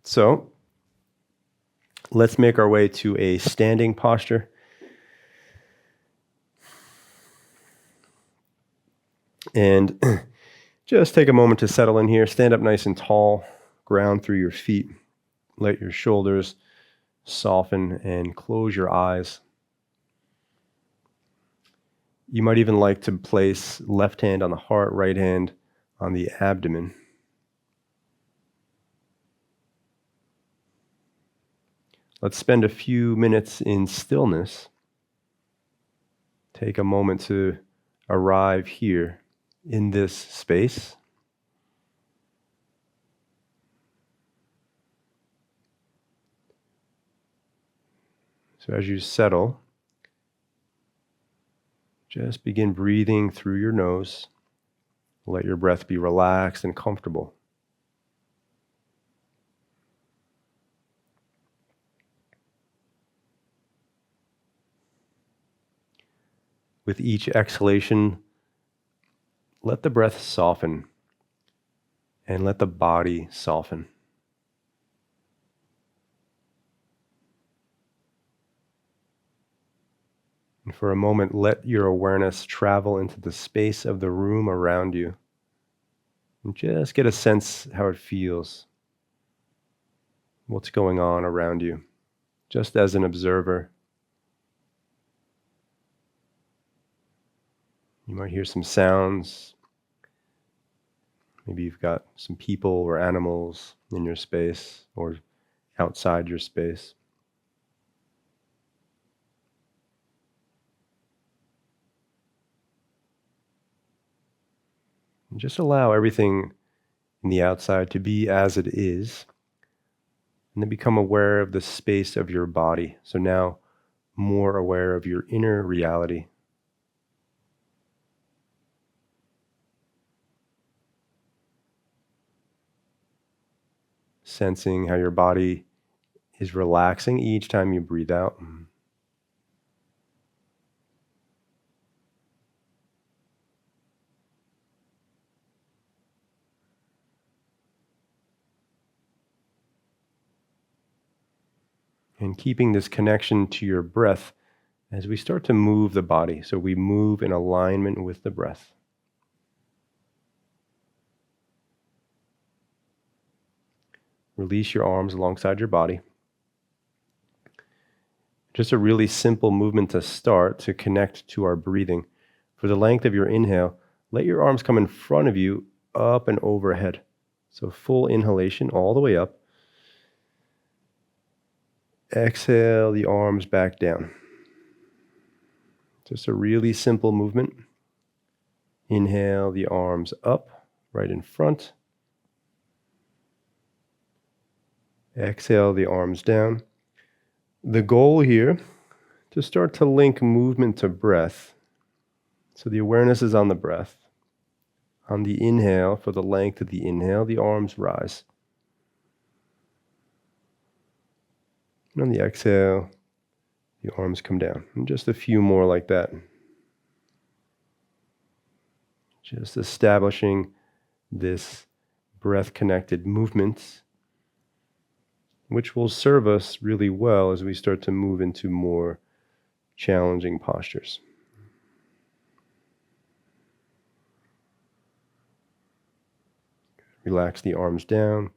So let's make our way to a standing posture. And just take a moment to settle in here. Stand up nice and tall, ground through your feet. Let your shoulders soften and close your eyes. You might even like to place left hand on the heart, right hand on the abdomen. Let's spend a few minutes in stillness. Take a moment to arrive here in this space. So as you settle, just begin breathing through your nose. Let your breath be relaxed and comfortable. With each exhalation, let the breath soften and let the body soften. And for a moment, let your awareness travel into the space of the room around you. And just get a sense how it feels, what's going on around you, just as an observer. You might hear some sounds. Maybe you've got some people or animals in your space or outside your space. And just allow everything in the outside to be as it is, and then become aware of the space of your body. So now more aware of your inner reality. Sensing how your body is relaxing each time you breathe out. And keeping this connection to your breath as we start to move the body. So we move in alignment with the breath. Release your arms alongside your body. Just a really simple movement to start to connect to our breathing. For the length of your inhale, let your arms come in front of you, up and overhead. So full inhalation all the way up. Exhale the arms back down. Just a really simple movement. Inhale the arms up, right in front. Exhale the arms down. The goal here, to start to link movement to breath. So the awareness is on the breath. On the inhale, for the length of the inhale, the arms rise. And on the exhale, the arms come down. And just a few more like that. Just establishing this breath-connected movement, which will serve us really well as we start to move into more challenging postures. Relax the arms down.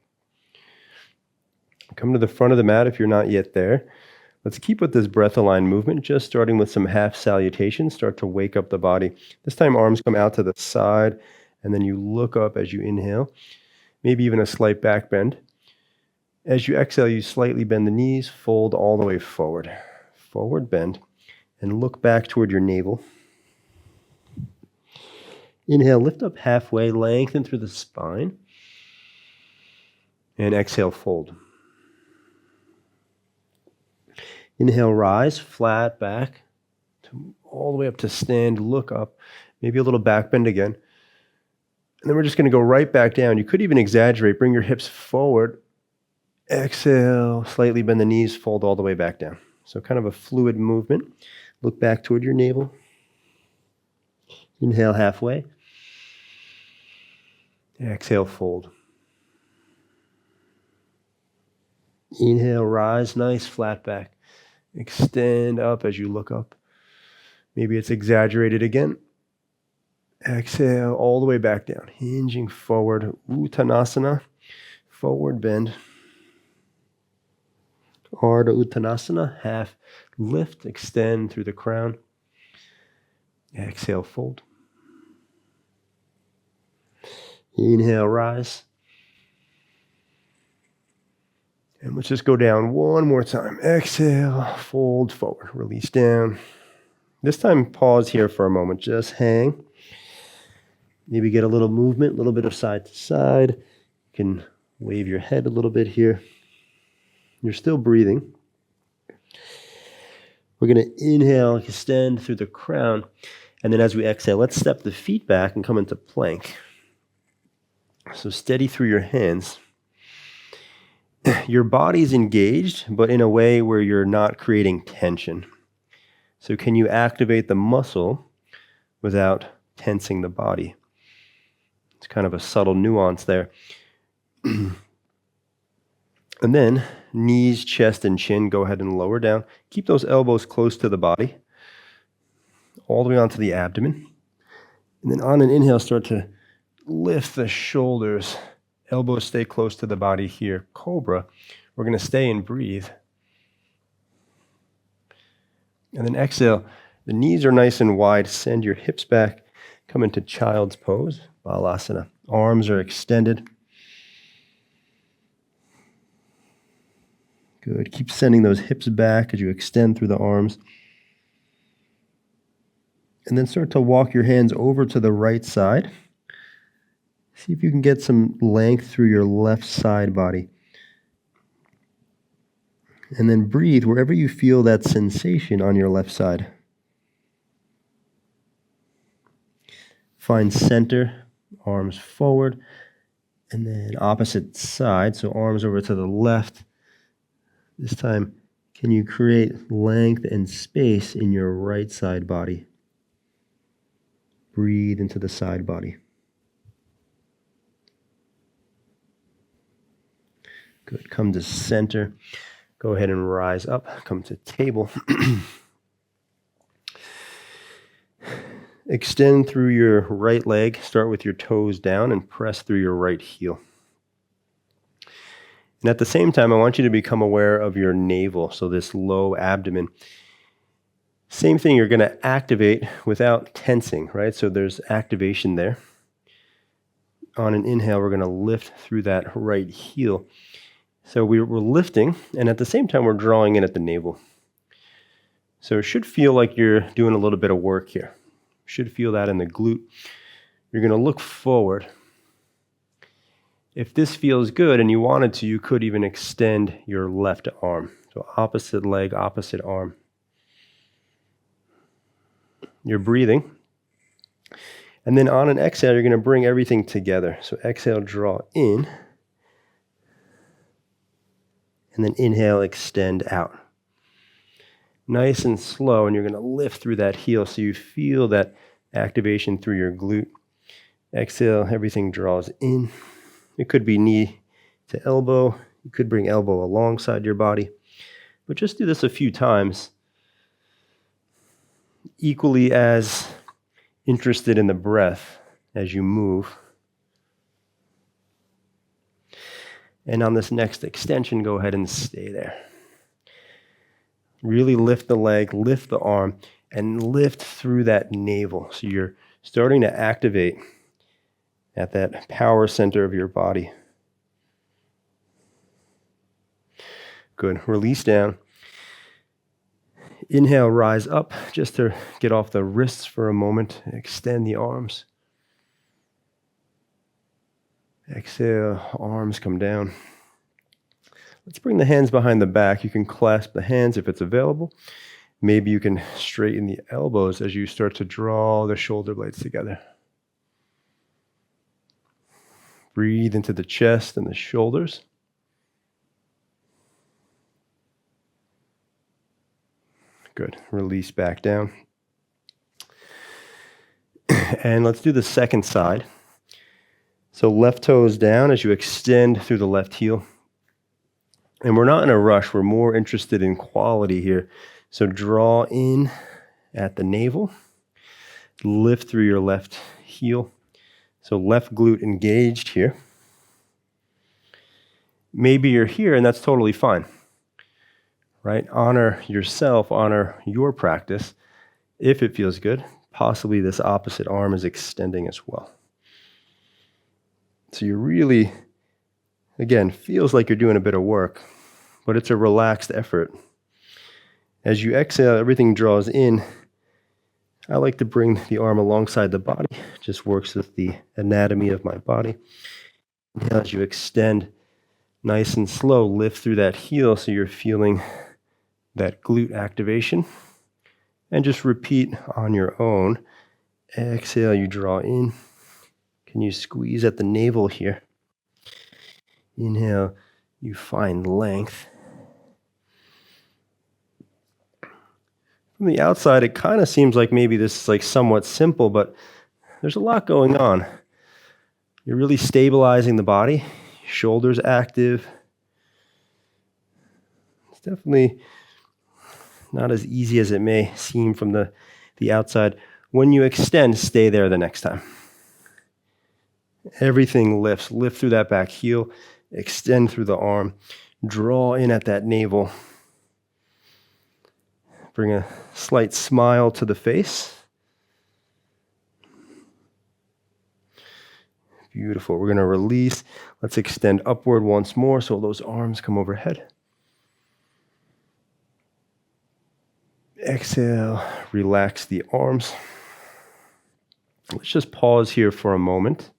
Come to the front of the mat if you're not yet there. Let's keep with this breath-aligned movement, just starting with some half salutations. Start to wake up the body. This time arms come out to the side, and then you look up as you inhale, maybe even a slight back bend. As you exhale, you slightly bend the knees, fold all the way forward. Forward bend, and look back toward your navel. Inhale, lift up halfway, lengthen through the spine. And exhale, fold. Inhale, rise, flat back, all the way up to stand, look up, maybe a little back bend again. And then we're just going to go right back down. You could even exaggerate, bring your hips forward. Exhale, slightly bend the knees, fold all the way back down. So kind of a fluid movement. Look back toward your navel. Inhale halfway. Exhale, fold. Inhale, rise, nice flat back. Extend up as you look up. Maybe it's exaggerated again. Exhale all the way back down, hinging forward. Uttanasana, forward bend. Ardha Uttanasana, half lift, extend through the crown. Exhale, fold. Inhale, rise. And let's just go down one more time. Exhale, fold forward, release down. This time, pause here for a moment. Just hang. Maybe get a little movement, a little bit of side to side. You can wave your head a little bit here. You're still breathing. We're going to inhale, extend through the crown. And then as we exhale, let's step the feet back and come into plank. So steady through your hands. Your body's engaged, but in a way where you're not creating tension. So can you activate the muscle without tensing the body? It's kind of a subtle nuance there. And then knees, chest, and chin, go ahead and lower down. Keep those elbows close to the body, all the way onto the abdomen. And then on an inhale, start to lift the shoulders. Elbows stay close to the body here. Cobra. We're going to stay and breathe. And then exhale. The knees are nice and wide. Send your hips back. Come into child's pose, Balasana. Arms are extended. Good. Keep sending those hips back as you extend through the arms. And then start to walk your hands over to the right side. See if you can get some length through your left side body. And then breathe wherever you feel that sensation on your left side. Find center, arms forward, and then opposite side, so arms over to the left. This time, can you create length and space in your right side body? Breathe into the side body. Good. Come to center. Go ahead and rise up. Come to table. Extend through your right leg. Start with your toes down and press through your right heel. And at the same time, I want you to become aware of your navel, so this low abdomen. Same thing, you're going to activate without tensing, right? So there's activation there. On an inhale, we're going to lift through that right heel. So we're lifting, and at the same time, we're drawing in at the navel. So it should feel like you're doing a little bit of work here. Should feel that in the glute. You're going to look forward. If this feels good and you wanted to, you could even extend your left arm. So opposite leg, opposite arm. You're breathing. And then on an exhale, you're going to bring everything together. So exhale, draw in. And then inhale, extend out. Nice and slow, and you're going to lift through that heel so you feel that activation through your glute. Exhale, everything draws in. It could be knee to elbow. You could bring elbow alongside your body. But just do this a few times. Equally as interested in the breath as you move. And on this next extension, go ahead and stay there. Really lift the leg, lift the arm, and lift through that navel. So you're starting to activate at that power center of your body. Good. Release down. Inhale, rise up just to get off the wrists for a moment. Extend the arms. Exhale, arms come down. Let's bring the hands behind the back. You can clasp the hands if it's available. Maybe you can straighten the elbows as you start to draw the shoulder blades together. Breathe into the chest and the shoulders. Good. Release back down. And let's do the second side. So left toes down as you extend through the left heel. And we're not in a rush. We're more interested in quality here. So draw in at the navel. Lift through your left heel. So left glute engaged here. Maybe you're here and that's totally fine, right? Honor yourself, honor your practice. If it feels good, possibly this opposite arm is extending as well. So you're really, again, feels like you're doing a bit of work, but it's a relaxed effort. As you exhale, everything draws in. I like to bring the arm alongside the body. It just works with the anatomy of my body. Inhale as you extend, nice and slow, lift through that heel so you're feeling that glute activation. And just repeat on your own. Exhale, you draw in. Can you squeeze at the navel here? Inhale, you find length. From the outside, it kind of seems like maybe this is like somewhat simple, but there's a lot going on. You're really stabilizing the body. Shoulders active. It's definitely not as easy as it may seem from the outside. When you extend, stay there the next time. Everything lifts. Lift through that back heel. Extend through the arm. Draw in at that navel. Bring a slight smile to the face. Beautiful. We're going to release. Let's extend upward once more so those arms come overhead. Exhale, relax the arms. Let's just pause here for a moment.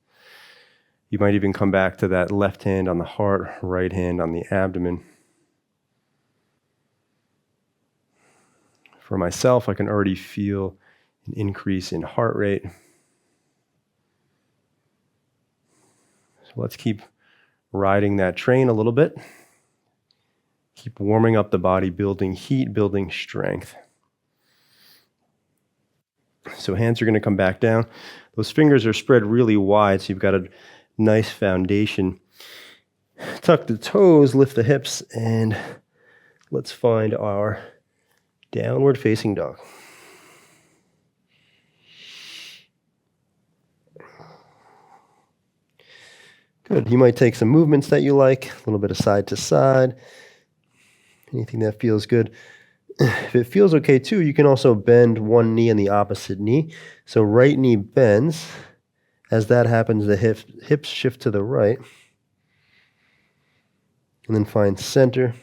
You might even come back to that left hand on the heart, right hand on the abdomen. For myself, I can already feel an increase in heart rate. So let's keep riding that train a little bit. Keep warming up the body, building heat, building strength. So hands are going to come back down. Those fingers are spread really wide, so you've got a nice foundation. Tuck the toes, lift the hips, and let's find our downward facing dog. Good. You might take some movements that you like, a little bit of side to side, anything that feels good. If it feels okay too, you can also bend one knee and the opposite knee. So right knee bends. As that happens, the hips shift to the right. And then find center.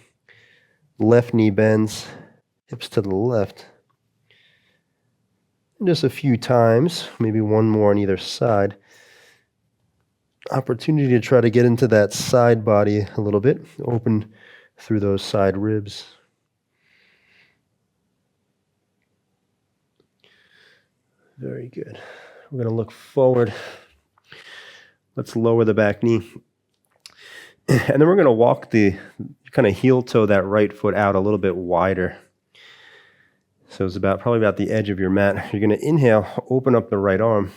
Left knee bends, hips to the left. And just a few times, maybe one more on either side. Opportunity to try to get into that side body a little bit. Open through those side ribs. Very good. We're going to look forward. Let's lower the back knee. And then we're going to walk the kind of heel toe that right foot out a little bit wider. So it's probably about the edge of your mat. You're going to inhale, open up the right arm.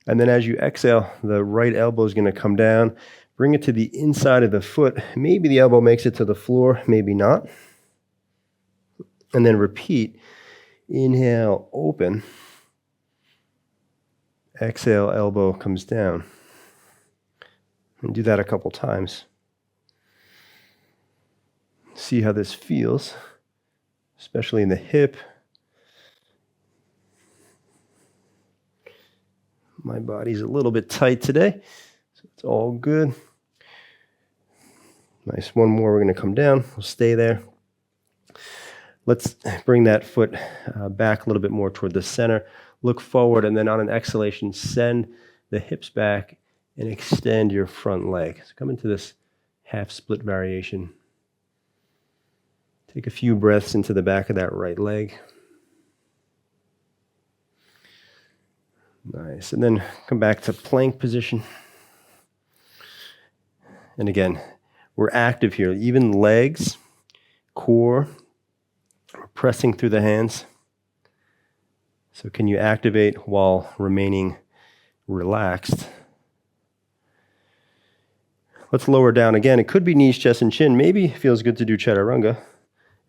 And then as you exhale, the right elbow is going to come down. Bring it to the inside of the foot. Maybe the elbow makes it to the floor, maybe not. And then repeat. Inhale, open. Exhale, elbow comes down. And do that a couple times. See how this feels, especially in the hip. My body's a little bit tight today, so it's all good. Nice. One more. We're going to come down. We'll stay there. Let's bring that foot back a little bit more toward the center. Look forward, and then on an exhalation, send the hips back and extend your front leg. So come into this half split variation. Take a few breaths into the back of that right leg. Nice. And then come back to plank position. And again, we're active here. Even legs, core, we're pressing through the hands. So can you activate while remaining relaxed? Let's lower down again. It could be knees, chest, and chin. Maybe it feels good to do chaturanga.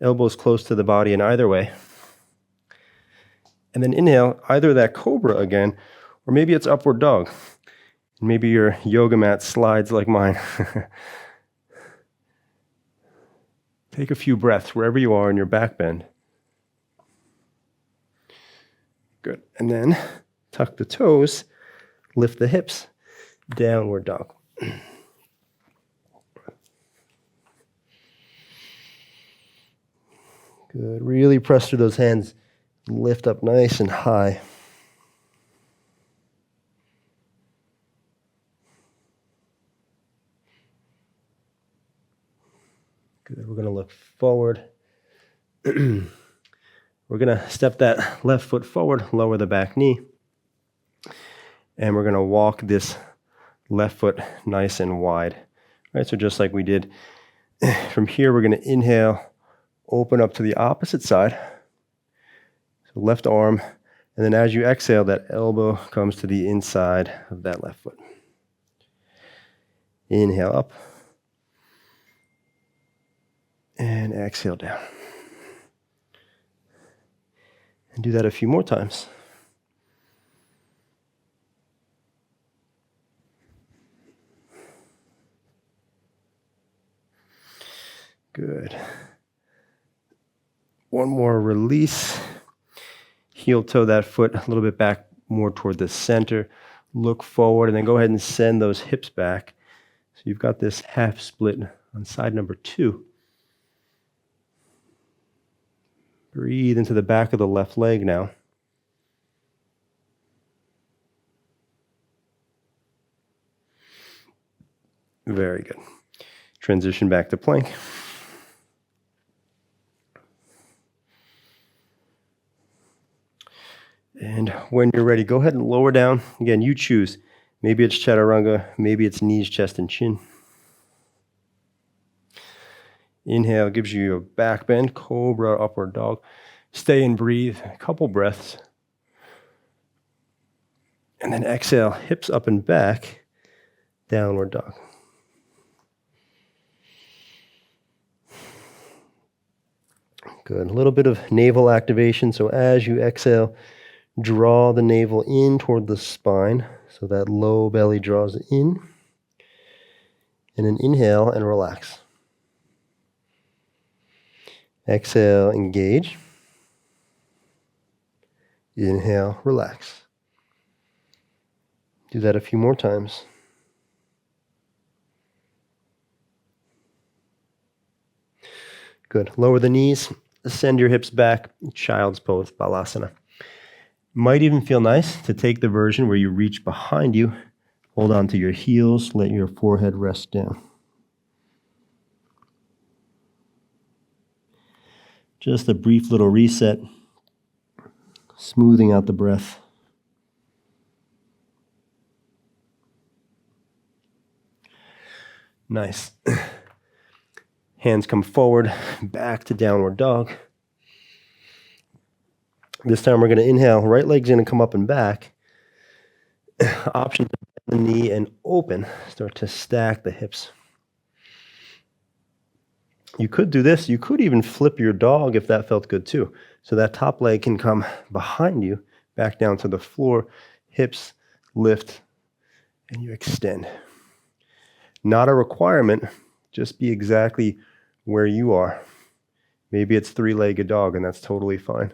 Elbows close to the body in either way. And then inhale, either that cobra again, or maybe it's upward dog. Maybe your yoga mat slides like mine. Take a few breaths wherever you are in your back bend. Good. And then tuck the toes, lift the hips, downward dog. Good. Really press through those hands. Lift up nice and high. Good. We're going to look forward. We're going to step that left foot forward, lower the back knee. And we're going to walk this left foot nice and wide. All right, so just like we did. From here, we're going to inhale, open up to the opposite side. So left arm. And then as you exhale, that elbow comes to the inside of that left foot. Inhale up. And exhale down. And do that a few more times. Good. One more release. Heel toe that foot a little bit back more toward the center. Look forward and then go ahead and send those hips back. So you've got this half split on side number 2. Breathe into the back of the left leg now. Very good. Transition back to plank. And when you're ready, go ahead and lower down. Again, you choose. Maybe it's chaturanga, maybe it's knees, chest, and chin. Inhale gives you a back bend, cobra, upward dog. Stay and breathe, a couple breaths. And then exhale, hips up and back, downward dog. Good, a little bit of navel activation. So as you exhale, draw the navel in toward the spine. So that low belly draws in. And then inhale and relax. Exhale, engage. Inhale, relax. Do that a few more times. Good. Lower the knees, send your hips back, child's pose, balasana. Might even feel nice to take the version where you reach behind you, hold on to your heels, let your forehead rest down. Just a brief little reset, smoothing out the breath. Nice. Hands come forward, back to downward dog. This time we're going to inhale, right leg's going to come up and back. Option to bend the knee and open. Start to stack the hips. You could do this. You could even flip your dog if that felt good too. So that top leg can come behind you, back down to the floor, hips lift, and you extend. Not a requirement. Just be exactly where you are. Maybe it's 3-legged dog, and that's totally fine.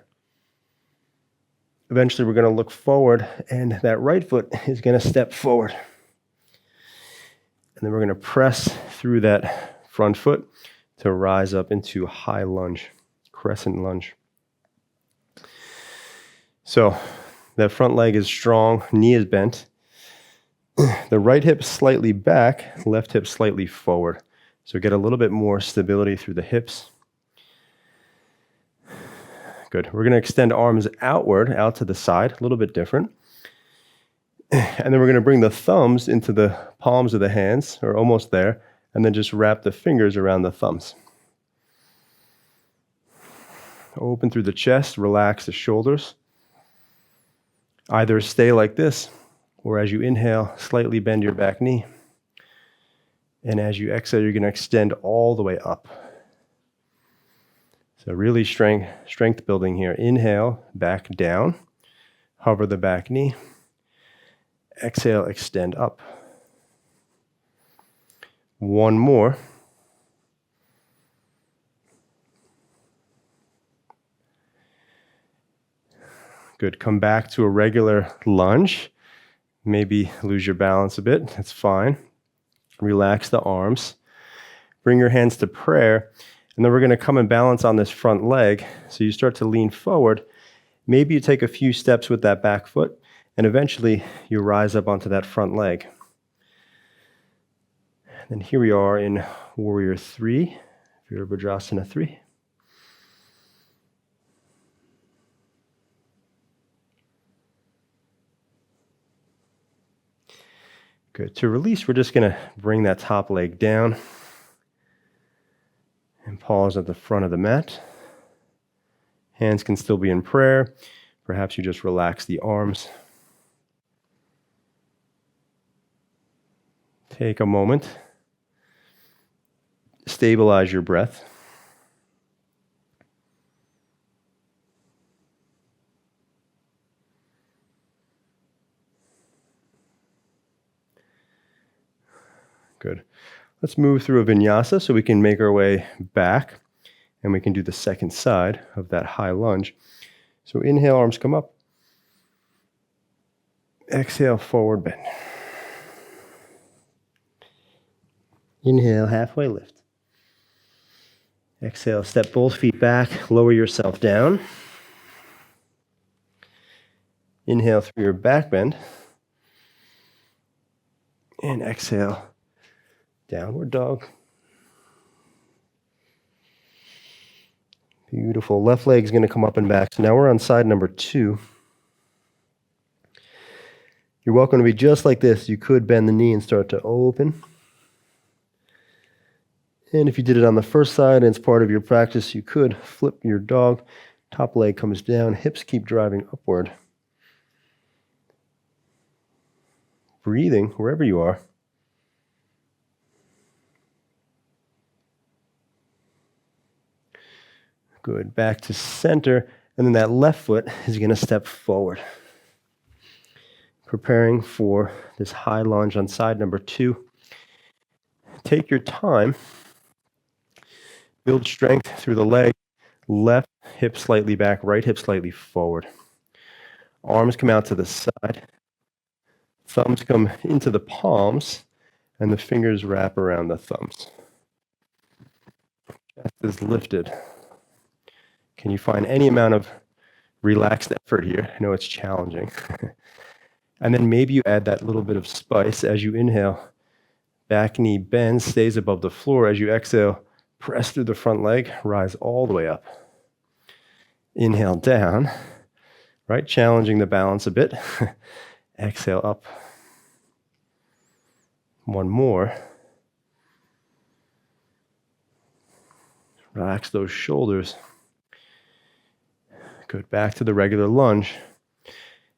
Eventually, we're going to look forward, and that right foot is going to step forward. And then we're going to press through that front foot to rise up into high lunge, crescent lunge. So that front leg is strong, knee is bent. The right hip slightly back, left hip slightly forward. So get a little bit more stability through the hips. Good. We're going to extend arms outward, out to the side, a little bit different. And then we're going to bring the thumbs into the palms of the hands, or almost there, and then just wrap the fingers around the thumbs. Open through the chest, relax the shoulders. Either stay like this, or as you inhale, slightly bend your back knee. And as you exhale, you're going to extend all the way up. So really strength building here. Inhale, back down. Hover the back knee. Exhale, extend up. One more. Good. Come back to a regular lunge. Maybe lose your balance a bit. That's fine. Relax the arms. Bring your hands to prayer. And then we're going to come and balance on this front leg. So you start to lean forward. Maybe you take a few steps with that back foot. And eventually you rise up onto that front leg. And here we are in Warrior 3, Virabhadrasana 3. Good. To release, we're just going to bring that top leg down and pause at the front of the mat. Hands can still be in prayer. Perhaps you just relax the arms. Take a moment. Stabilize your breath. Good. Let's move through a vinyasa so we can make our way back, and we can do the second side of that high lunge. So inhale, arms come up. Exhale, forward bend. Inhale, halfway lift. Exhale, step both feet back, lower yourself down. Inhale through your back bend. And exhale, downward dog. Beautiful. Left leg's going to come up and back. So now we're on side number 2. You're welcome to be just like this. You could bend the knee and start to open. And if you did it on the first side and it's part of your practice, you could flip your dog. Top leg comes down, hips keep driving upward. Breathing wherever you are. Good. Back to center. And then that left foot is going to step forward. Preparing for this high lunge on side number 2. Take your time. Build strength through the leg. Left hip slightly back, right hip slightly forward. Arms come out to the side. Thumbs come into the palms, and the fingers wrap around the thumbs. Chest is lifted. Can you find any amount of relaxed effort here? I know it's challenging. And then maybe you add that little bit of spice as you inhale. Back knee bends, stays above the floor. As you exhale, press through the front leg, rise all the way up. Inhale down, right? Challenging the balance a bit. Exhale up. One more. Relax those shoulders. Good. Back to the regular lunge.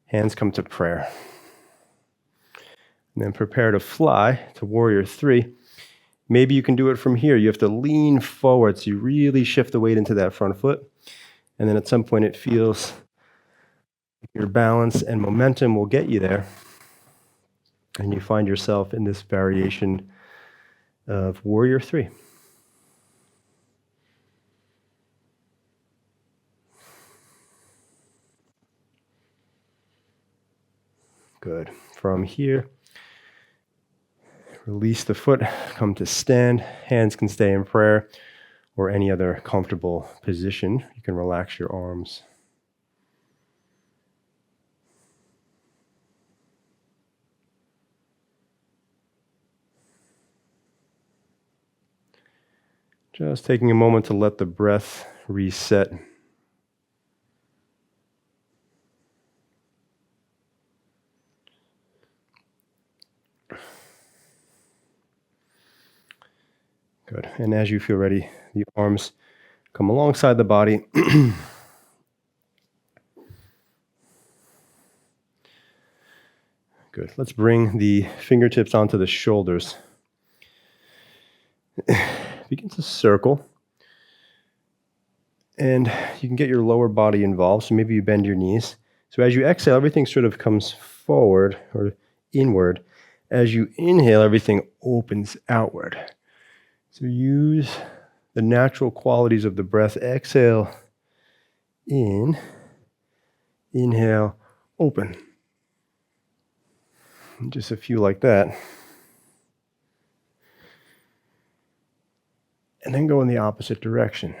Hands come to prayer. And then prepare to fly to Warrior 3. Maybe you can do it from here. You have to lean forward so you really shift the weight into that front foot. And then at some point it feels like your balance and momentum will get you there. And you find yourself in this variation of Warrior 3. Good. From here, release the foot, come to stand. Hands can stay in prayer or any other comfortable position. You can relax your arms. Just taking a moment to let the breath reset. Good. And as you feel ready, the arms come alongside the body. Good. Let's bring the fingertips onto the shoulders. Begin to circle. And you can get your lower body involved. So maybe you bend your knees. So as you exhale, everything sort of comes forward or inward. As you inhale, everything opens outward. So use the natural qualities of the breath. Exhale, in. Inhale, open. And just a few like that. And then go in the opposite direction.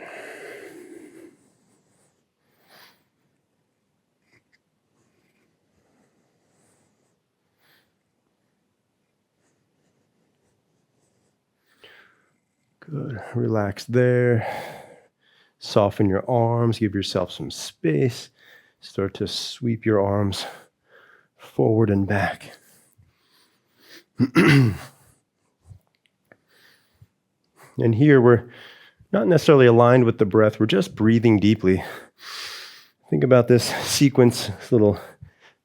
Good. Relax there. Soften your arms. Give yourself some space. Start to sweep your arms forward and back. And here we're not necessarily aligned with the breath. We're just breathing deeply. Think about this sequence,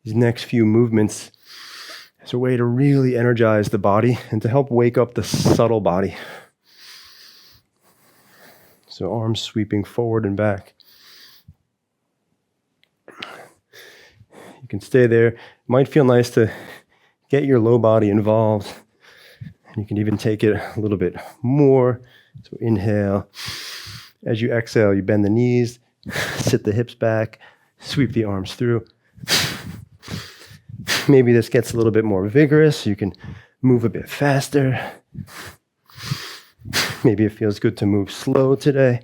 these next few movements as a way to really energize the body and to help wake up the subtle body. So arms sweeping forward and back. You can stay there. It might feel nice to get your low body involved. And you can even take it a little bit more. So inhale. As you exhale, you bend the knees, sit the hips back, sweep the arms through. Maybe this gets a little bit more vigorous. You can move a bit faster. Maybe it feels good to move slow today.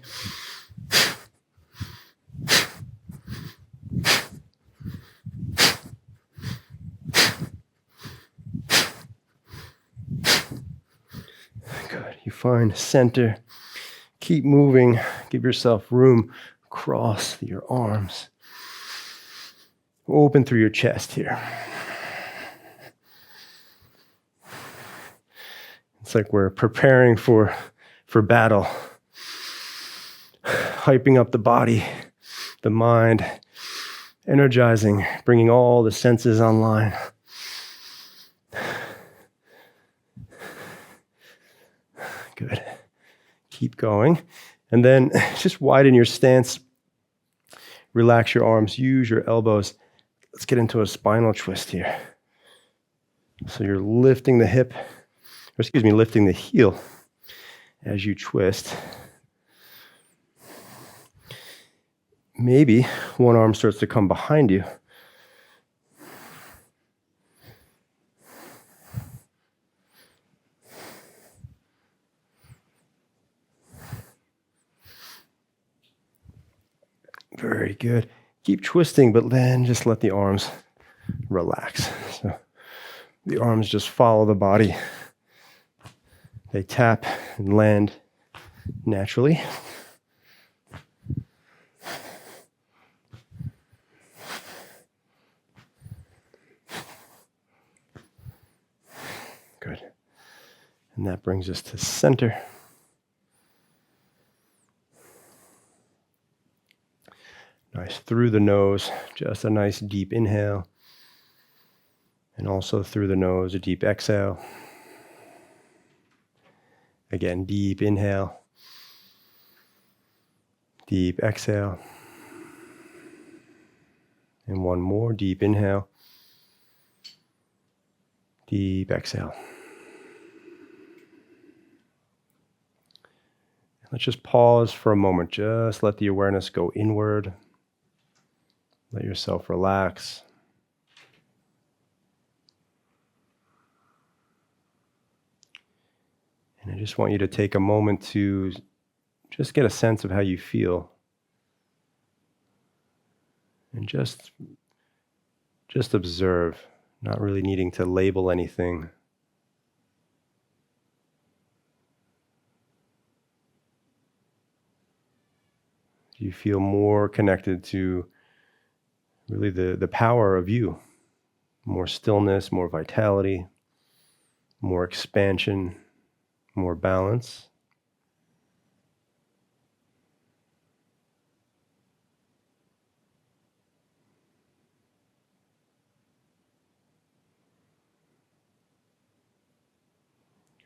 Good. You find center. Keep moving. Give yourself room. Cross your arms. Open through your chest here. It's like we're preparing for battle. Hyping up the body, the mind, energizing, bringing all the senses online. Good. Keep going. And then just widen your stance. Relax your arms. Use your elbows. Let's get into a spinal twist here. So you're lifting the hip, lifting the heel as you twist. Maybe one arm starts to come behind you. Very good. Keep twisting, but then just let the arms relax. So the arms just follow the body. They tap and land naturally. Good. And that brings us to center. Nice. Through the nose, just a nice deep inhale. And also through the nose, a deep exhale. Again, deep inhale. Deep exhale. And one more deep inhale. Deep exhale. Let's just pause for a moment. Just let the awareness go inward. Let yourself relax. And I just want you to take a moment to just get a sense of how you feel. And just observe, not really needing to label anything. Do you feel more connected to really the power of you? More stillness, more vitality, more expansion, more balance.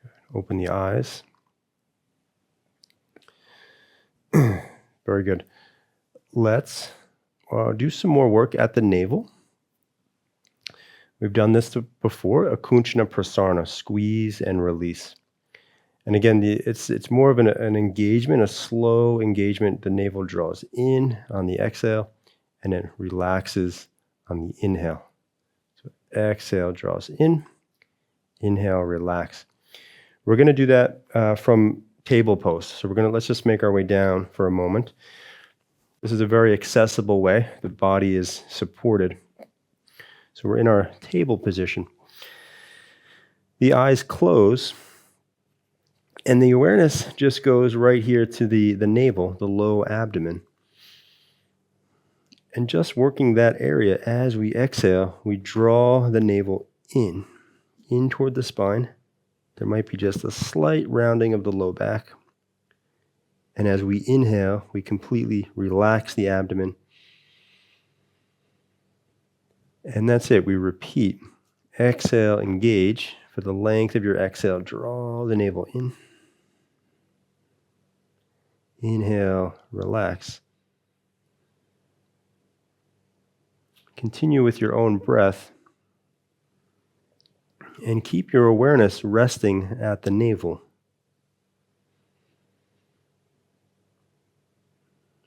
Good. Open the eyes. Very good. Let's do some more work at the navel. We've done this before, Akunchana Prasarna, squeeze and release. And again, it's more of an engagement, a slow engagement. The navel draws in on the exhale, and it relaxes on the inhale. So exhale draws in, inhale, relax. We're going to do that from table pose. So let's just make our way down for a moment. This is a very accessible way. The body is supported. So we're in our table position. The eyes close, and the awareness just goes right here to the navel, the low abdomen. And just working that area as we exhale, we draw the navel in toward the spine. There might be just a slight rounding of the low back. And as we inhale, we completely relax the abdomen. And that's it. We repeat. Exhale, engage. For the length of your exhale, draw the navel in. Inhale, relax. Continue with your own breath. And keep your awareness resting at the navel.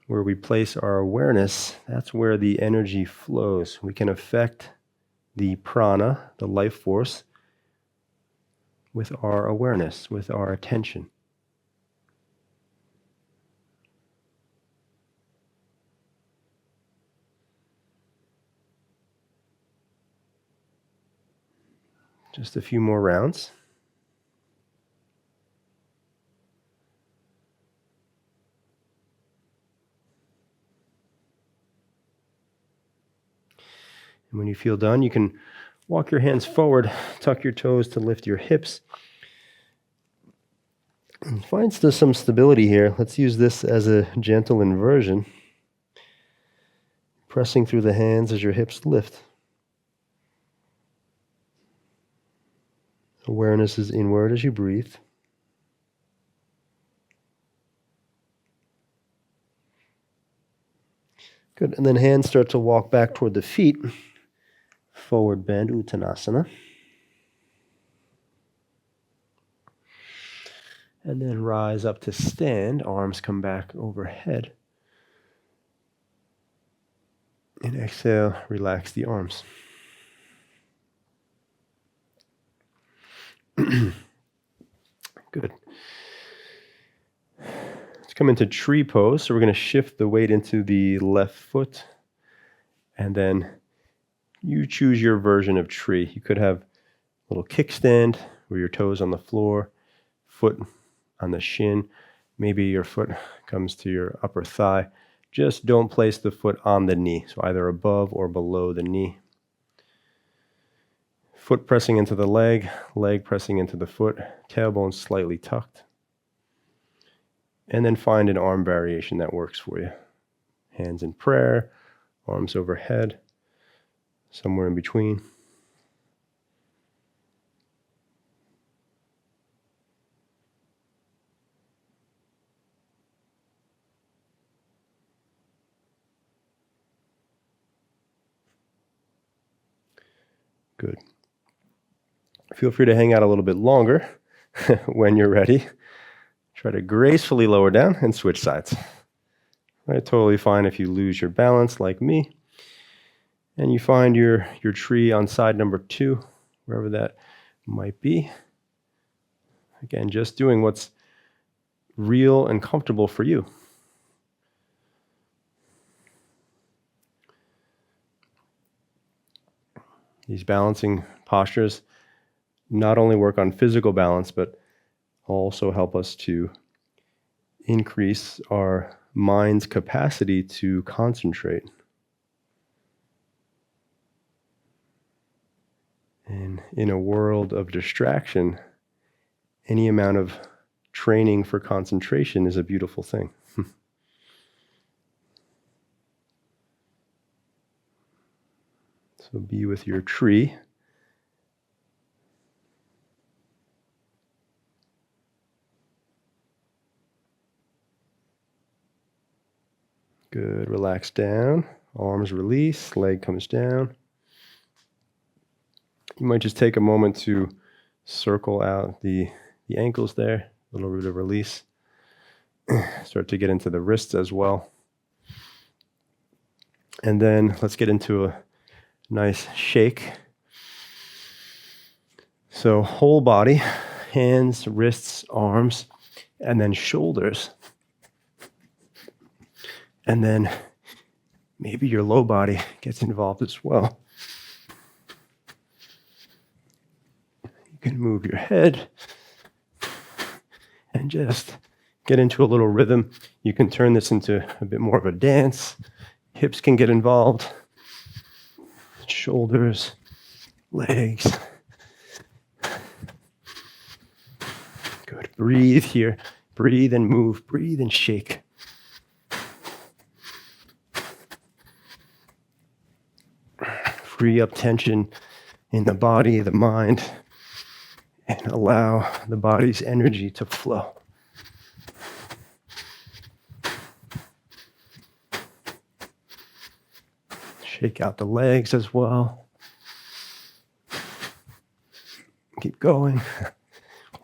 Where we place our awareness, that's where the energy flows. We can affect the prana, the life force, with our awareness, with our attention. Just a few more rounds. And when you feel done, you can walk your hands forward, tuck your toes to lift your hips. And find some stability here. Let's use this as a gentle inversion. Pressing through the hands as your hips lift. Awareness is inward as you breathe. Good. And then hands start to walk back toward the feet. Forward bend, Uttanasana. And then rise up to stand. Arms come back overhead. And exhale, relax the arms. Good. Let's come into tree pose. So we're going to shift the weight into the left foot. And then you choose your version of tree. You could have a little kickstand where your toes on the floor, foot on the shin. Maybe your foot comes to your upper thigh. Just don't place the foot on the knee. So either above or below the knee. Foot pressing into the leg pressing into the foot, tailbone slightly tucked. And then find an arm variation that works for you. Hands in prayer, arms overhead, somewhere in between. Good. Feel free to hang out a little bit longer when you're ready. Try to gracefully lower down and switch sides. Right, totally fine if you lose your balance like me. And you find your tree on side number 2, wherever that might be. Again, just doing what's real and comfortable for you. These balancing postures not only work on physical balance, but also help us to increase our mind's capacity to concentrate. And in a world of distraction, any amount of training for concentration is a beautiful thing. So be with your tree. Good. Relax down. Arms release. Leg comes down. You might just take a moment to circle out the ankles there. A little bit of release. Start to get into the wrists as well. And then let's get into a nice shake. So whole body, hands, wrists, arms, and then shoulders. And then maybe your low body gets involved as well. You can move your head and just get into a little rhythm. You can turn this into a bit more of a dance. Hips can get involved. Shoulders, legs. Good. Breathe here. Breathe and move. Breathe and shake. Free up tension in the body, the mind, and allow the body's energy to flow. Shake out the legs as well. Keep going.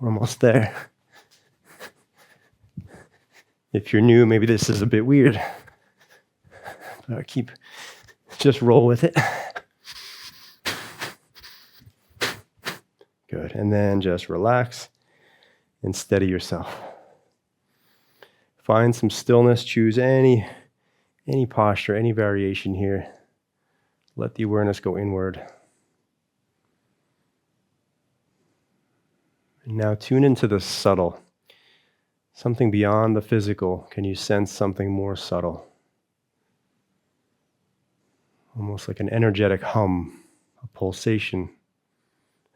We're almost there. If you're new, maybe this is a bit weird. But just roll with it. Good. And then just relax and steady yourself. Find some stillness. Choose any posture, any variation here. Let the awareness go inward. And now tune into the subtle. Something beyond the physical. Can you sense something more subtle? Almost like an energetic hum, a pulsation,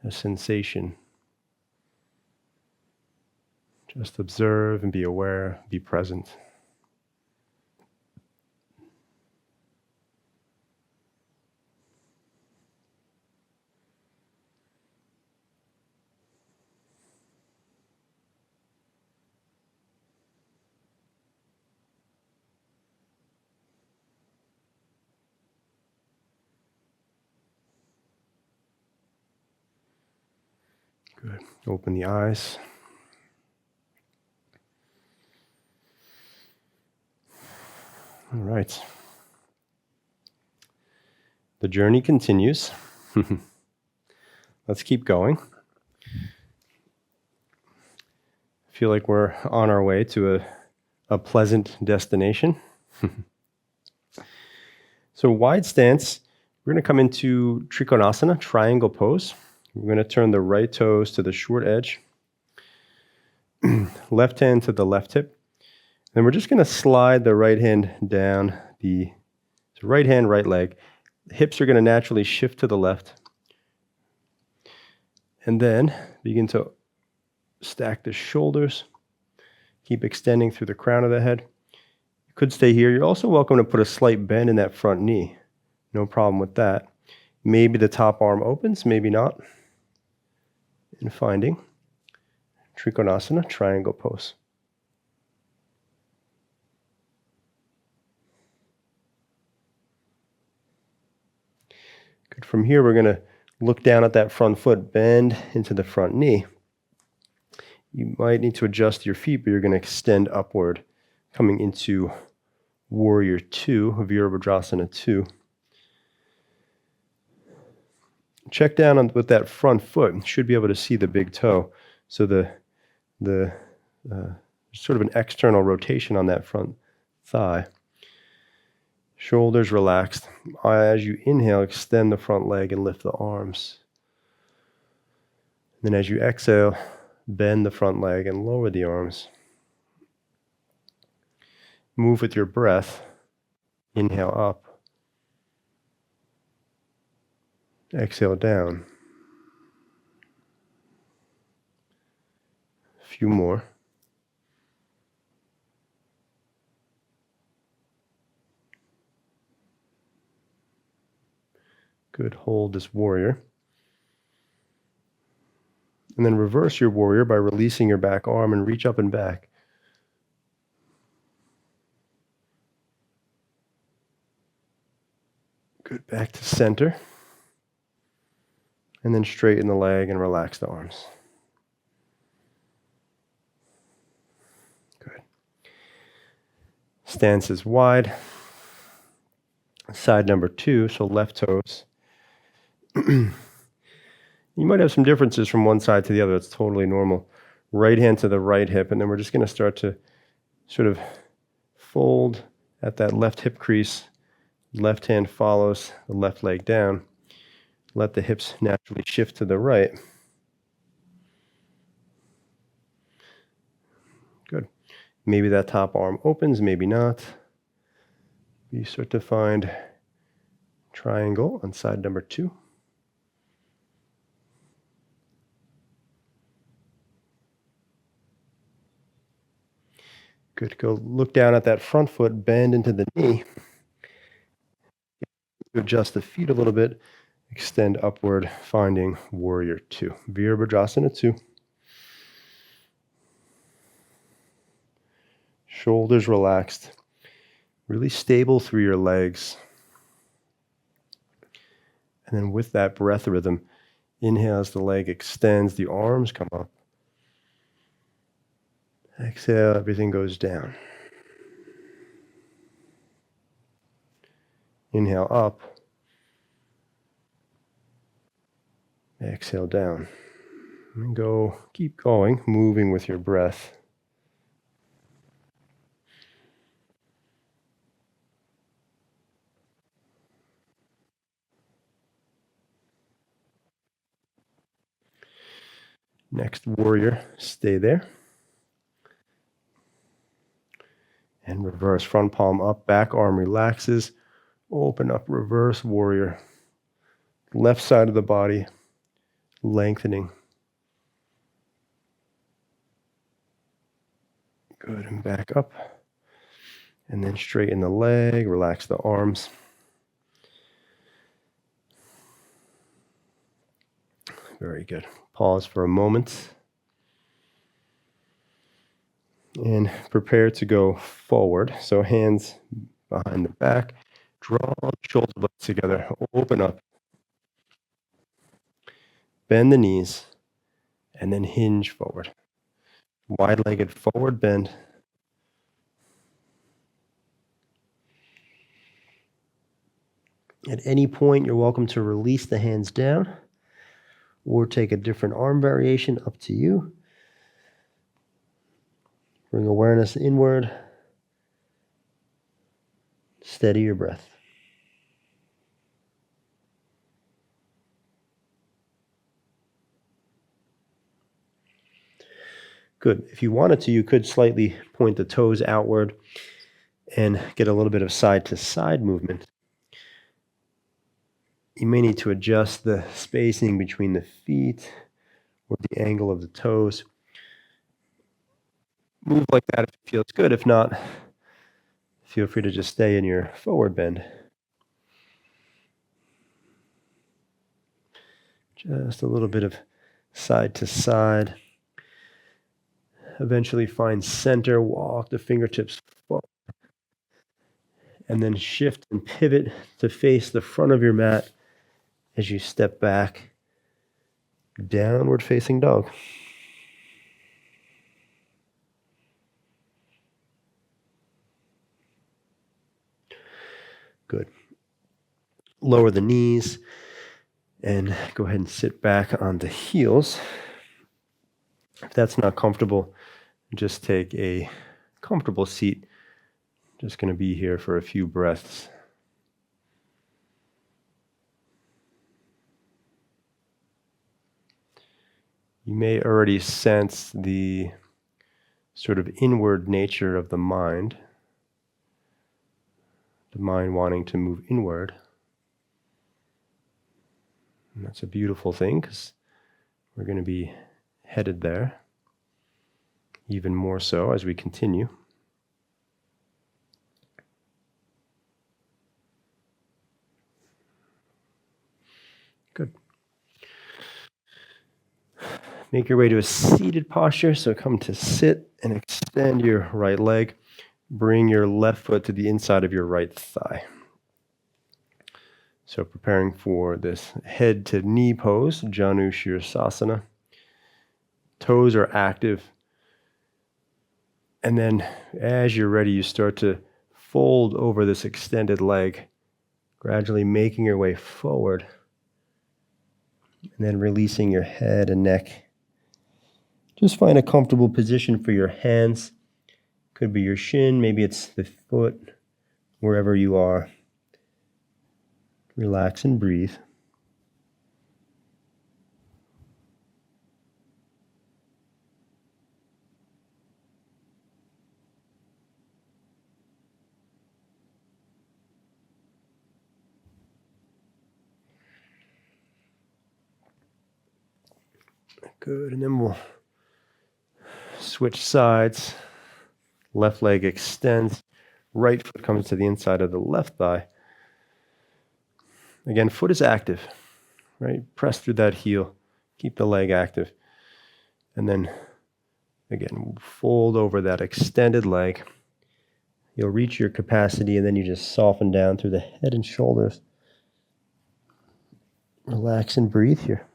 a sensation. Just observe and be aware, be present. Good. Open the eyes. All right. The journey continues. Let's keep going. I feel like we're on our way to a pleasant destination. So wide stance, we're going to come into Trikonasana, triangle pose. We're going to turn the right toes to the short edge, left hand to the left hip. Then we're just going to slide the right hand down the right hand, right leg. The hips are going to naturally shift to the left. And then begin to stack the shoulders. Keep extending through the crown of the head. You could stay here. You're also welcome to put a slight bend in that front knee. No problem with that. Maybe the top arm opens, maybe not. And finding Trikonasana, triangle pose. Good. From here, we're going to look down at that front foot, bend into the front knee. You might need to adjust your feet, but you're going to extend upward, coming into Warrior 2, Virabhadrasana 2. Check down with that front foot. You should be able to see the big toe. So the sort of an external rotation on that front thigh. Shoulders relaxed. As you inhale, extend the front leg and lift the arms. Then as you exhale, bend the front leg and lower the arms. Move with your breath. Inhale up. Exhale down. A few more. Good. Hold this warrior. And then reverse your warrior by releasing your back arm and reach up and back. Good, back to center. And then straighten the leg and relax the arms. Good. Stance is wide. Side number 2, so left toes. You might have some differences from one side to the other. That's totally normal. Right hand to the right hip, and then we're just going to start to sort of fold at that left hip crease. Left hand follows the left leg down. Let the hips naturally shift to the right. Good. Maybe that top arm opens, maybe not. You start to find triangle on side number 2. Good. Go look down at that front foot, bend into the knee. Adjust the feet a little bit. Extend upward, finding warrior 2. Virabhadrasana 2. Shoulders relaxed. Really stable through your legs. And then with that breath rhythm, inhale as the leg extends, the arms come up. Exhale, everything goes down. Inhale up. Exhale down. And keep going, moving with your breath. Next warrior, stay there. And reverse, front palm up, back arm relaxes. Open up, reverse warrior. Left side of the body, lengthening. Good, and back up. And then straighten the leg, relax the arms. Very good. Pause for a moment. And prepare to go forward. So hands behind the back. Draw the shoulder blades together. Open up. Bend the knees. And then hinge forward. Wide-legged forward bend. At any point, you're welcome to release the hands down or take a different arm variation, up to you. Bring awareness inward. Steady your breath. Good. If you wanted to, you could slightly point the toes outward and get a little bit of side-to-side movement. You may need to adjust the spacing between the feet or the angle of the toes. Move like that if it feels good. If not, feel free to just stay in your forward bend. Just a little bit of side to side. Eventually find center, walk the fingertips forward. And then shift and pivot to face the front of your mat as you step back, downward facing dog. Good. Lower the knees and go ahead and sit back on the heels. If that's not comfortable, just take a comfortable seat. Just going to be here for a few breaths. You may already sense the sort of inward nature of the mind wanting to move inward. And that's a beautiful thing because we're going to be headed there, even more so as we continue. Good. Make your way to a seated posture. So come to sit and extend your right leg. Bring your left foot to the inside of your right thigh. So preparing for this head to knee pose, Janu Shirsasana. Toes are active. And then as you're ready, you start to fold over this extended leg, gradually making your way forward. And then releasing your head and neck. Just find a comfortable position for your hands. Could be your shin, maybe it's the foot, wherever you are. Relax and breathe. Good, and then we'll switch sides. Left leg extends. Right foot comes to the inside of the left thigh. Again, foot is active, right? Press through that heel. Keep the leg active. And then, again, fold over that extended leg. You'll reach your capacity, and then you just soften down through the head and shoulders. Relax and breathe here.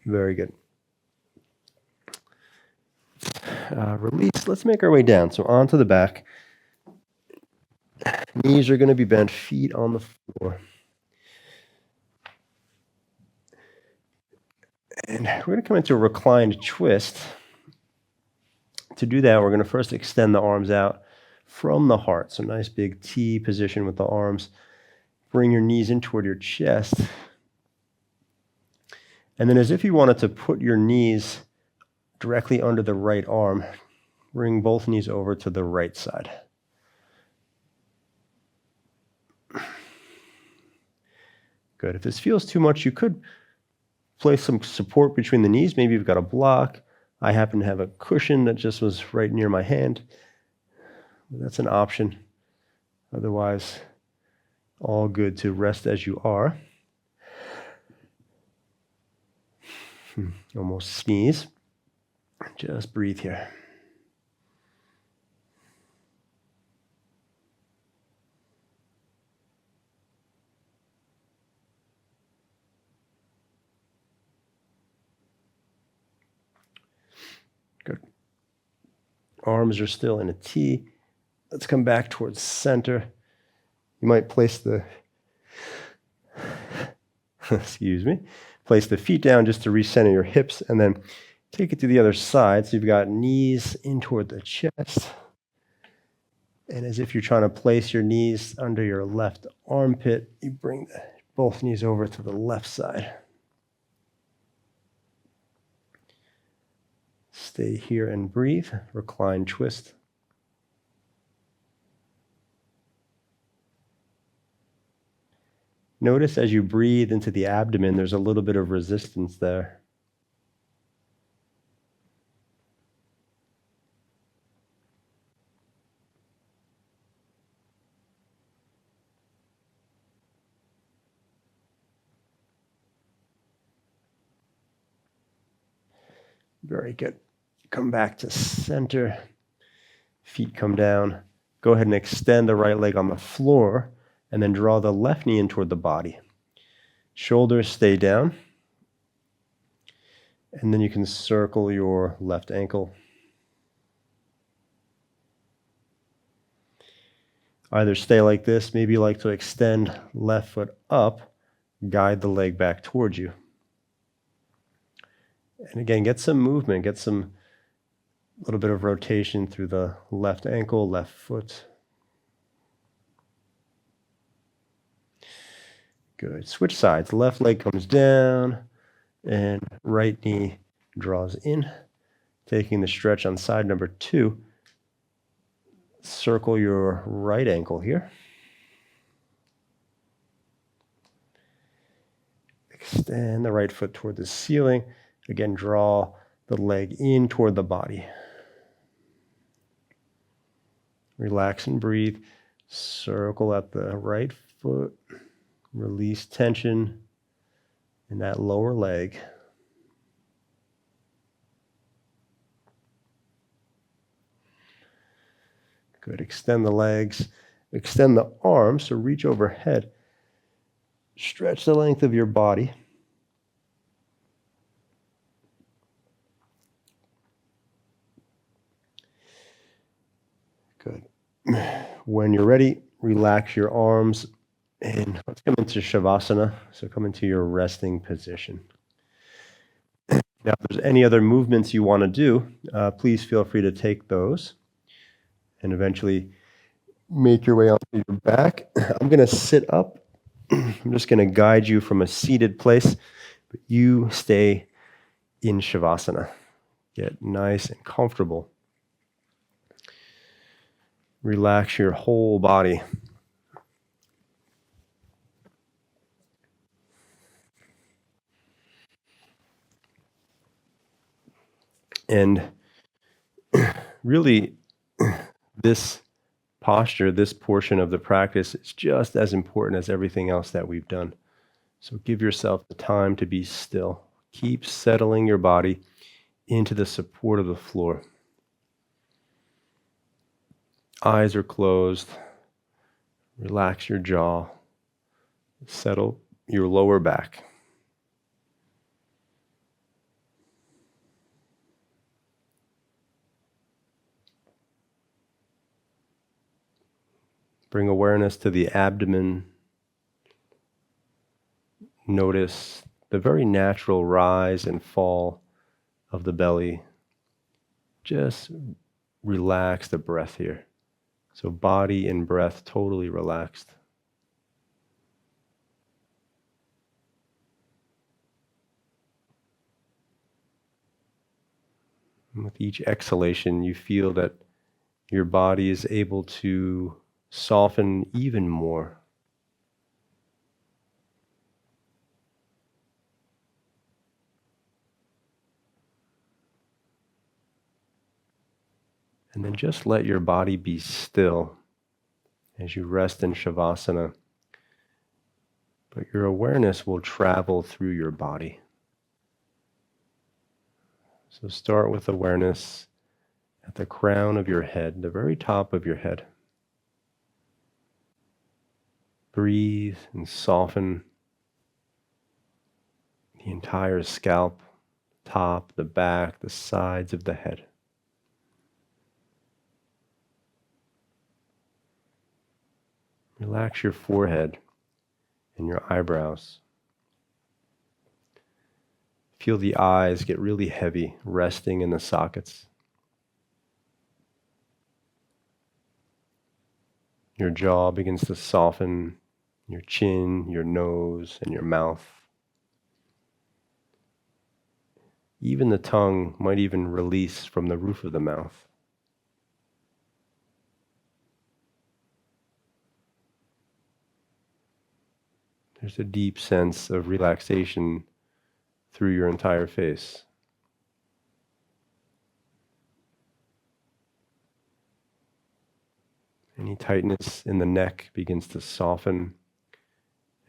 Very good. Release. Let's make our way down. So onto the back. Knees are going to be bent, feet on the floor. And we're going to come into a reclined twist. To do that, we're going to first extend the arms out from the heart. So nice big T position with the arms. Bring your knees in toward your chest. And then as if you wanted to put your knees directly under the right arm, bring both knees over to the right side. Good. If this feels too much, you could place some support between the knees. Maybe you've got a block. I happen to have a cushion that just was right near my hand. That's an option. Otherwise, all good to rest as you are. Almost sneeze. Just breathe here. Good. Arms are still in a T. Let's come back towards center. You might place the place the feet down just to recenter your hips, and then take it to the other side. So you've got knees in toward the chest. And as if you're trying to place your knees under your left armpit, you bring both knees over to the left side. Stay here and breathe. Recline twist. Notice as you breathe into the abdomen, there's a little bit of resistance there. Very good. Come back to center. Feet come down. Go ahead and extend the right leg on the floor, and then draw the left knee in toward the body. Shoulders stay down. And then you can circle your left ankle. Either stay like this, maybe you like to extend left foot up, guide the leg back towards you. And again, get some movement, get some little bit of rotation through the left ankle, left foot. Good. Switch sides. Left leg comes down and right knee draws in. Taking the stretch on side number 2. Circle your right ankle here. Extend the right foot toward the ceiling. Again, draw the leg in toward the body. Relax and breathe. Circle at the right foot. Release tension in that lower leg. Good. Extend the legs. Extend the arms, so reach overhead. Stretch the length of your body. Good. When you're ready, relax your arms and let's come into Shavasana. So come into your resting position. Now, if there's any other movements you want to do, please feel free to take those and eventually make your way onto your back. I'm going to sit up. I'm just going to guide you from a seated place, but you stay in Shavasana. Get nice and comfortable. Relax your whole body. And really, this posture, this portion of the practice is just as important as everything else that we've done. So give yourself the time to be still. Keep settling your body into the support of the floor. Eyes are closed. Relax your jaw. Settle your lower back. Bring awareness to the abdomen. Notice the very natural rise and fall of the belly. Just relax the breath here. So body and breath totally relaxed. And with each exhalation, you feel that your body is able to soften even more. And then just let your body be still as you rest in Shavasana. But your awareness will travel through your body. So start with awareness at the crown of your head, the very top of your head. Breathe and soften the entire scalp, top, the back, the sides of the head. Relax your forehead and your eyebrows. Feel the eyes get really heavy, resting in the sockets. Your jaw begins to soften, your chin, your nose, and your mouth. Even the tongue might even release from the roof of the mouth. There's a deep sense of relaxation through your entire face. Any tightness in the neck begins to soften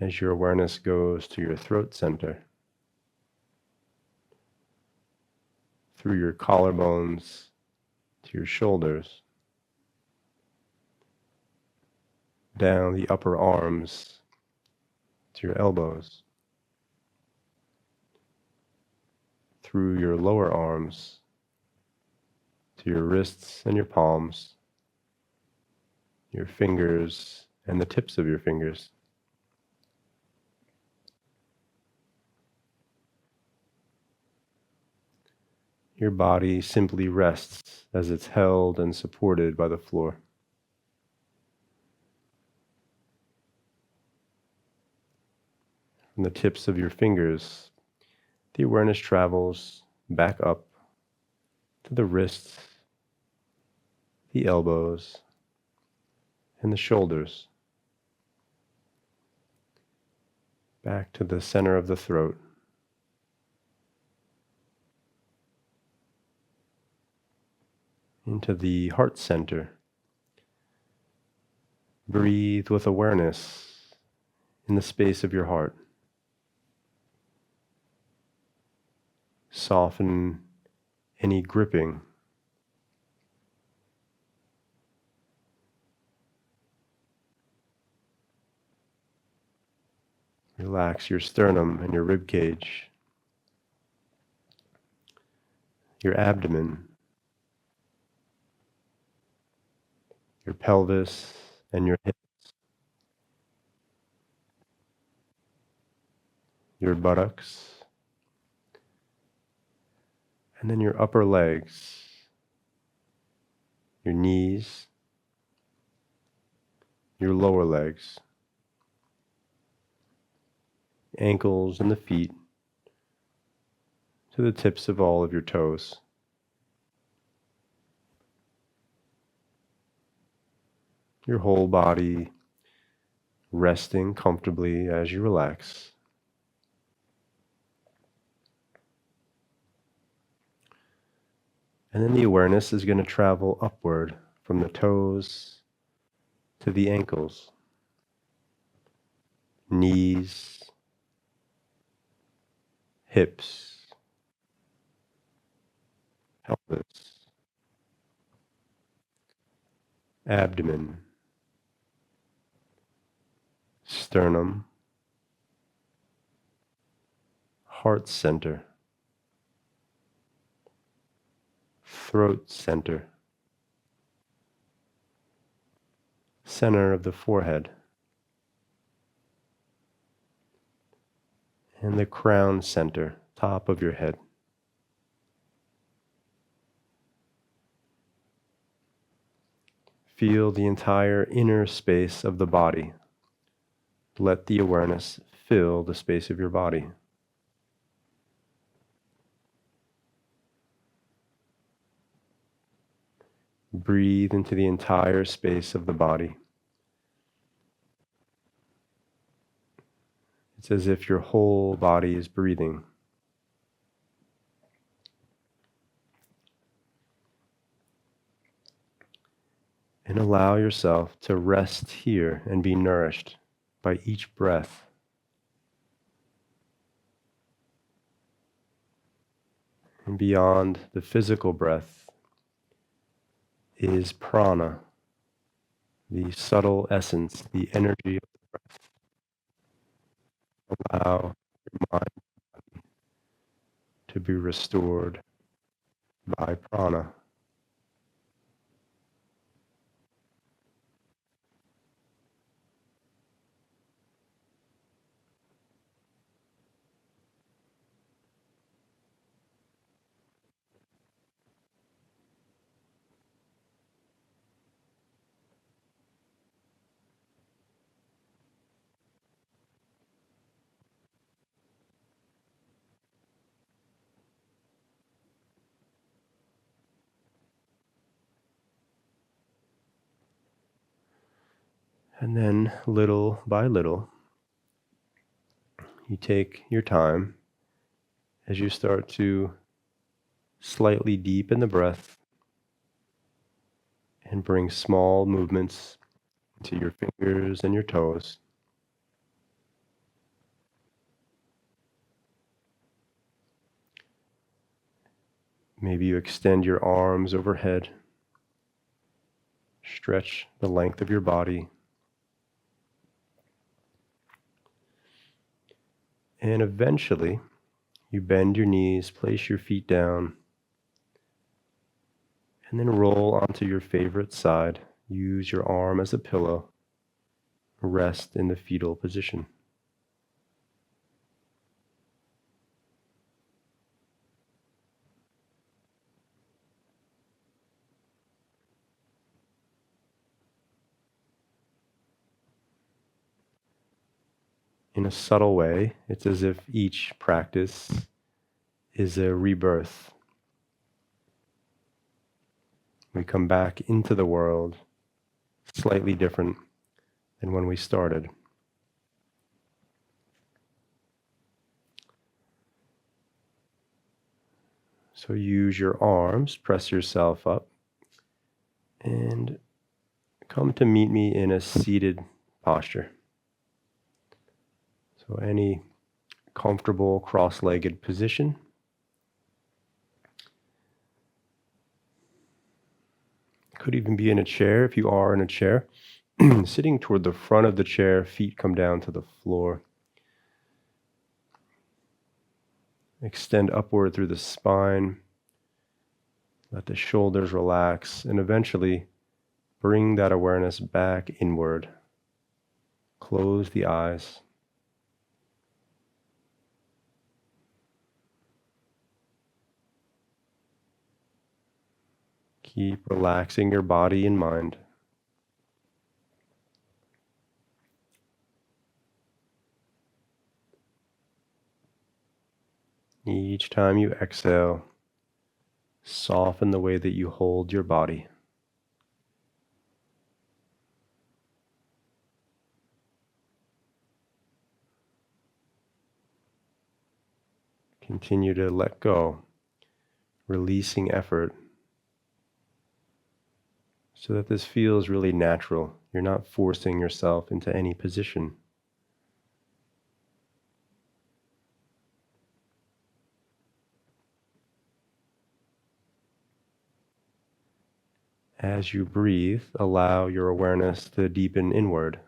as your awareness goes to your throat center, through your collarbones to your shoulders, down the upper arms to your elbows, through your lower arms to your wrists and your palms, your fingers and the tips of your fingers. Your body simply rests as it's held and supported by the floor. From the tips of your fingers, the awareness travels back up to the wrists, the elbows, and the shoulders, back to the center of the throat, into the heart center, Breathe with awareness in the space of your heart. Soften any gripping. Relax your sternum and your rib cage, your abdomen, your pelvis, and your hips, your buttocks, and then your upper legs, your knees, your lower legs, ankles and the feet, to the tips of all of your toes. Your whole body resting comfortably as you relax. And then the awareness is going to travel upward from the toes to the ankles, knees, hips, pelvis, abdomen, sternum, heart center, throat center, center of the forehead, and the crown center, top of your head. Feel the entire inner space of the body. Let the awareness fill the space of your body. Breathe into the entire space of the body. It's as if your whole body is breathing. And allow yourself to rest here and be nourished by each breath. And beyond the physical breath is prana, the subtle essence, the energy of the breath. Allow your mind to be restored by prana. And then, little by little, you take your time as you start to slightly deepen the breath and bring small movements to your fingers and your toes. Maybe you extend your arms overhead, stretch the length of your body, and eventually you bend your knees, place your feet down, and then roll onto your favorite side. Use your arm as a pillow. Rest in the fetal position. In a subtle way, it's as if each practice is a rebirth. We come back into the world slightly different than when we started. So use your arms, press yourself up, and come to meet me in a seated posture. So any comfortable cross-legged position. Could even be in a chair if you are in a chair. Sitting toward the front of the chair, feet come down to the floor. Extend upward through the spine. Let the shoulders relax, and eventually bring that awareness back inward. Close the eyes. Keep relaxing your body and mind. Each time you exhale, soften the way that you hold your body. Continue to let go, releasing effort, so that this feels really natural. You're not forcing yourself into any position. As you breathe, allow your awareness to deepen inward.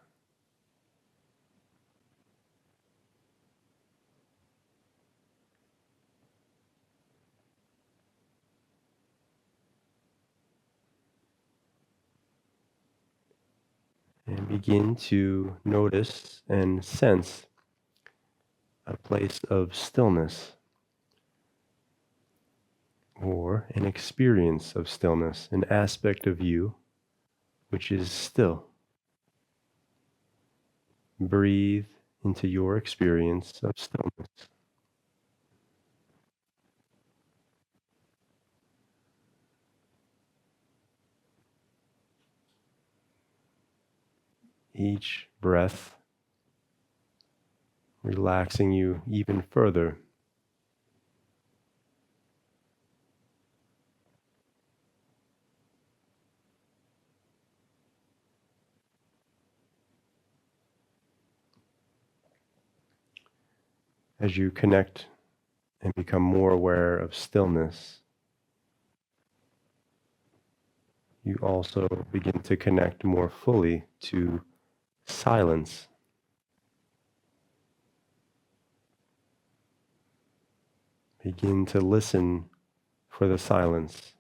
And begin to notice and sense a place of stillness, or an experience of stillness, an aspect of you which is still. Breathe into your experience of stillness. Each breath relaxing you even further. As you connect and become more aware of stillness, you also begin to connect more fully to silence. Begin to listen for the silence.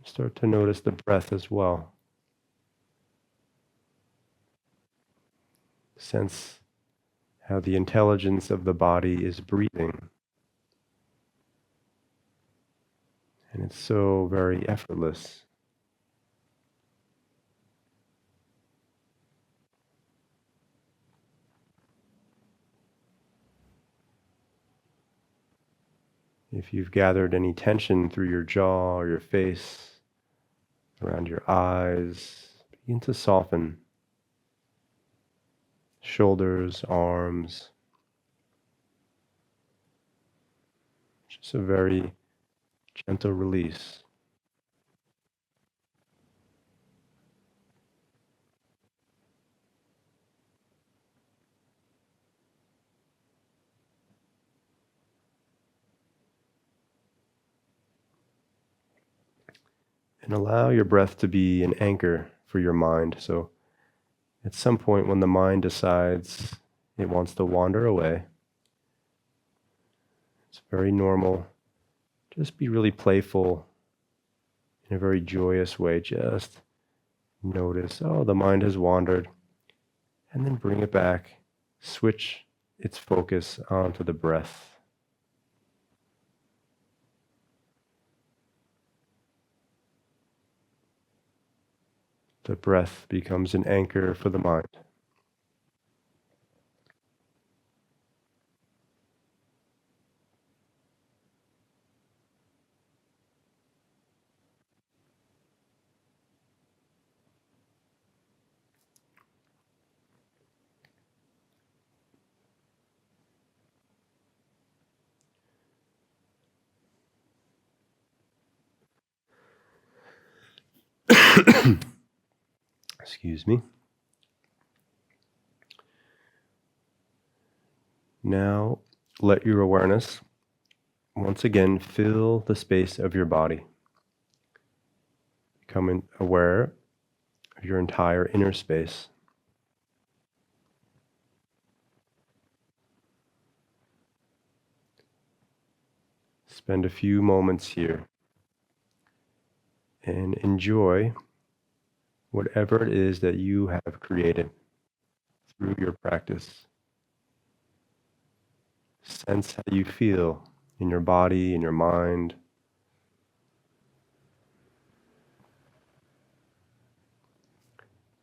Start to notice the breath as well. Sense how the intelligence of the body is breathing. And it's so very effortless. If you've gathered any tension through your jaw or your face, around your eyes, begin to soften. Shoulders, arms. Just a very gentle release. And allow your breath to be an anchor for your mind. So at some point when the mind decides it wants to wander away, it's very normal. Just be really playful in a very joyous way. Just notice, oh, the mind has wandered, and then bring it back. Switch its focus onto the breath. The breath becomes an anchor for the mind. Excuse me. Now let your awareness once again fill the space of your body. Become aware of your entire inner space. Spend a few moments here and enjoy whatever it is that you have created through your practice. Sense how you feel in your body, in your mind.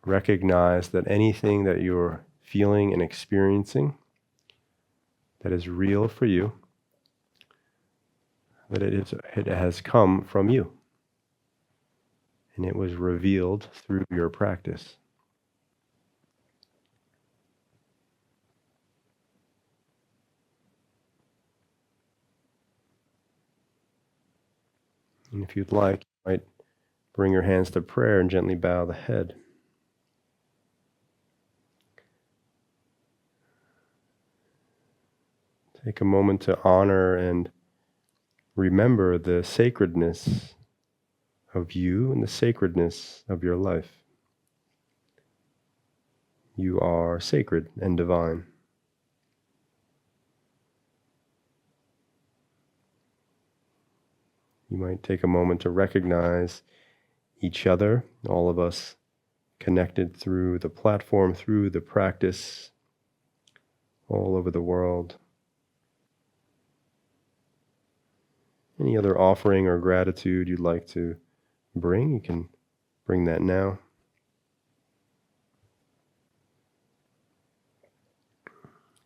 Recognize that anything that you're feeling and experiencing that is real for you, that it has come from you. And it was revealed through your practice. And if you'd like, you might bring your hands to prayer and gently bow the head. Take a moment to honor and remember the sacredness of you and the sacredness of your life. You are sacred and divine. You might take a moment to recognize each other, all of us connected through the platform, through the practice, all over the world. Any other offering or gratitude you'd like to bring, you can bring that now.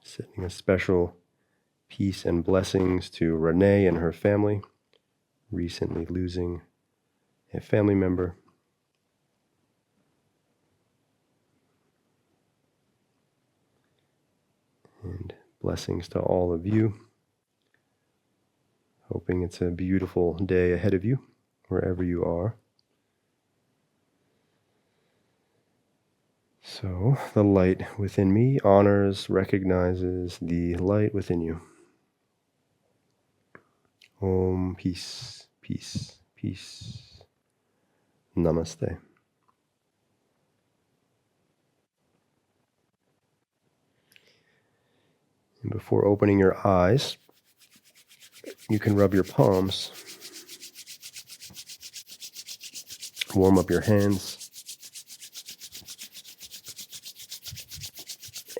Sending a special peace and blessings to Renee and her family, recently losing a family member. And blessings to all of you. Hoping it's a beautiful day ahead of you, wherever you are. So, the light within me honors, recognizes the light within you. Om, peace, peace, peace. Namaste. And before opening your eyes, you can rub your palms, warm up your hands,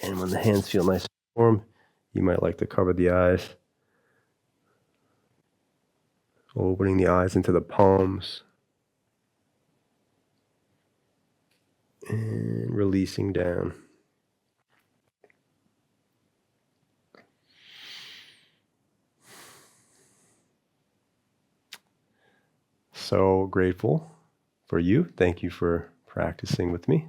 and when the hands feel nice and warm, you might like to cover the eyes, opening the eyes into the palms, and releasing down. So grateful for you. Thank you for practicing with me.